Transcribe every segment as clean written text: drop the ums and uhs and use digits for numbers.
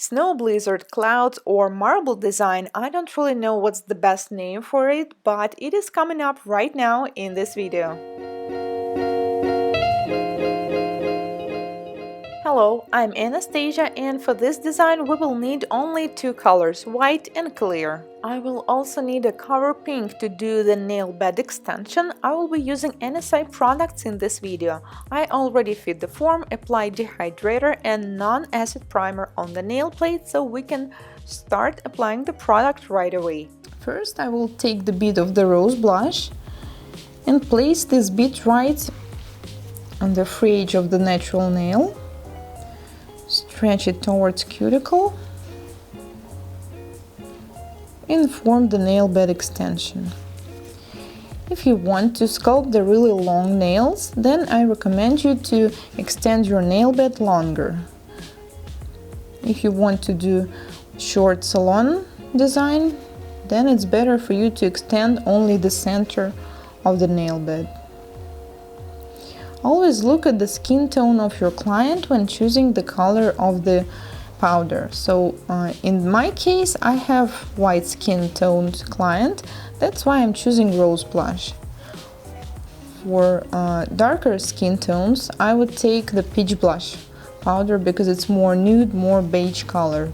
Snow blizzard, clouds, or marble design, I don't really know what's the best name for it, but it is coming up right now in this video. Hello, I'm Anastasia, and for this design we will need only two colors, white and clear. I will also need a cover pink to do the nail bed extension. I will be using NSI products in this video. I already fit the form, applied dehydrator and non-acid primer on the nail plate, so we can start applying the product right away. First I will take the bit of the rose blush and place this bit right on the free edge of the natural nail. Stretch it towards cuticle and form the nail bed extension. If you want to sculpt the really long nails, then I recommend you to extend your nail bed longer. If you want to do short salon design, then it's better for you to extend only the center of the nail bed. Always look at the skin tone of your client when choosing the color of the powder. So in my case, I have white skin toned client, that's why I'm choosing rose blush. For darker skin tones, I would take the peach blush powder because it's more nude, more beige color.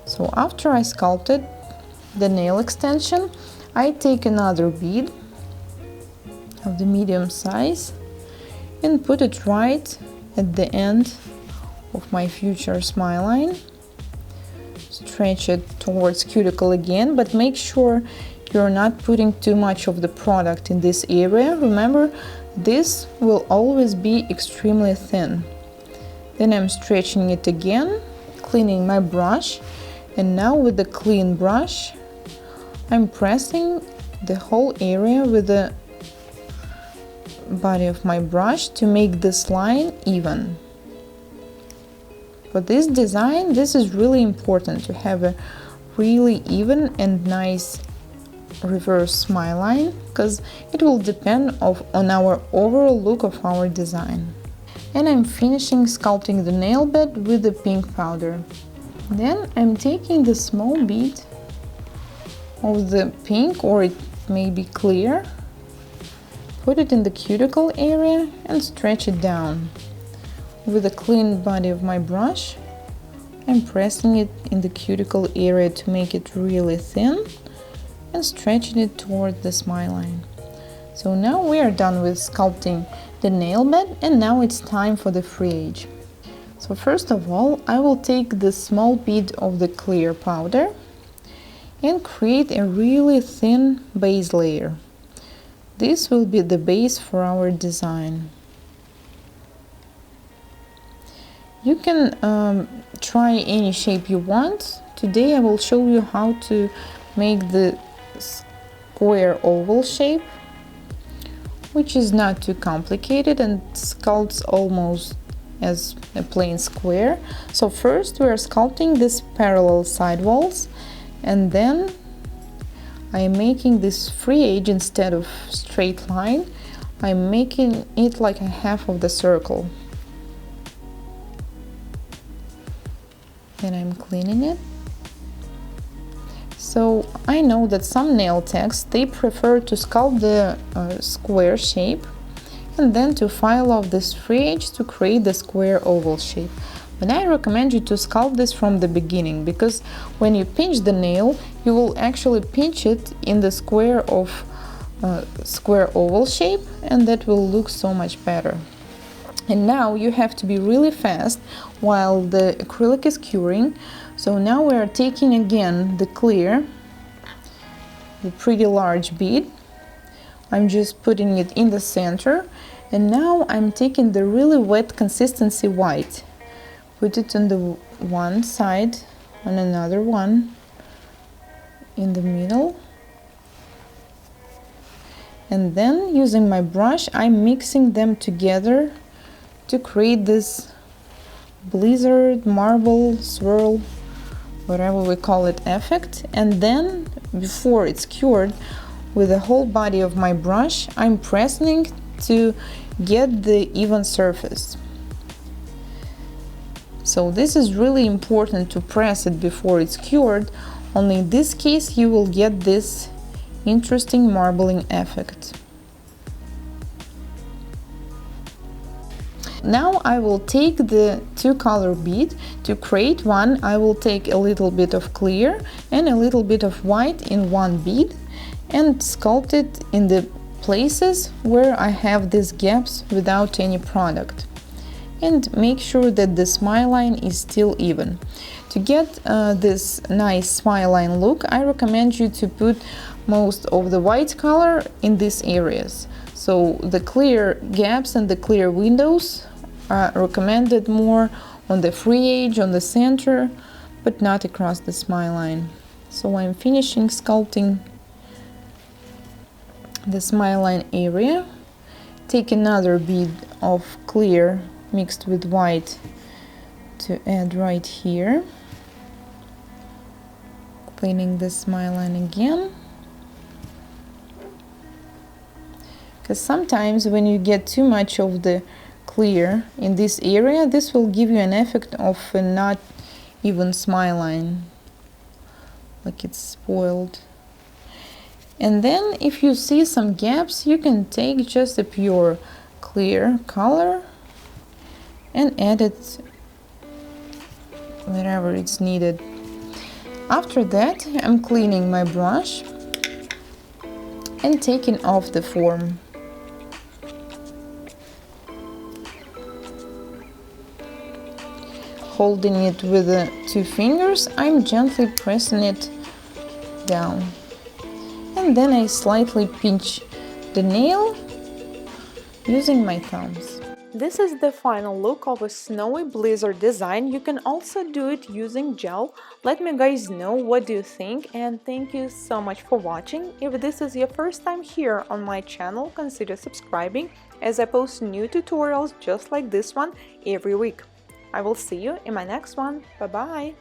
So after I sculpted the nail extension, I take another bead of the medium size and put it right at the end of my future smile line. Stretch it towards cuticle again, but make sure you're not putting too much of the product in this area. Remember, this will always be extremely thin. Then I'm stretching it again, cleaning my brush, and now with the clean brush I'm pressing the whole area with the body of my brush to make this line even. For this design, this is really important to have a really even and nice reverse smile line, because it will depend on our overall look of our design. And I'm finishing sculpting the nail bed with the pink powder. Then I'm taking the small bit of the pink, or it may be clear, put it in the cuticle area and stretch it down. With the clean body of my brush, I'm pressing it in the cuticle area to make it really thin and stretching it toward the smile line. So now we are done with sculpting the nail bed, and now it's time for the free edge. So first of all, I will take the small bit of the clear powder and create a really thin base layer. This will be the base for our design. You can try any shape you want. Today I will show you how to make the square oval shape, which is not too complicated and sculpts almost as a plain square. So first we are sculpting these parallel side walls, and then I am making this free edge instead of straight line. I'm making it like a half of the circle. Then I'm cleaning it. So I know that some nail techs, they prefer to sculpt the square shape and then to file off this free edge to create the square oval shape. But I recommend you to sculpt this from the beginning, because when you pinch the nail, you will actually pinch it in the square oval shape, and that will look so much better. And now you have to be really fast while the acrylic is curing. So now we are taking again the clear, the pretty large bead. I'm just putting it in the center, and now I'm taking the really wet consistency white. Put it on the one side, on another one, in the middle. And then using my brush, I'm mixing them together to create this blizzard, marble, swirl, whatever we call it, effect. And then, before it's cured, with the whole body of my brush, I'm pressing to get the even surface. So this is really important to press it before it's cured. Only in this case you will get this interesting marbling effect. Now I will take the two-color bead. To create one, I will take a little bit of clear and a little bit of white in one bead and sculpt it in the places where I have these gaps without any product. And make sure that the smile line is still even. To get this nice smile line look, I recommend you to put most of the white color in these areas. So the clear gaps and the clear windows are recommended more on the free edge, on the center, but not across the smile line. So I'm finishing sculpting the smile line area. Take another bead of clear mixed with white to add right here. Cleaning the smile line again. Because sometimes when you get too much of the clear in this area, this will give you an effect of a not even smile line, like it's spoiled. And then if you see some gaps, you can take just a pure clear color and add it wherever it's needed. After that, I'm cleaning my brush and taking off the form. Holding it with the two fingers, I'm gently pressing it down. And then I slightly pinch the nail using my thumbs. This is the final look of a snowy blizzard design. You can also do it using gel. Let me guys know what do you think, and thank you so much for watching. If this is your first time here on my channel, consider subscribing, as I post new tutorials just like this one every week. I will see you in my next one. Bye bye!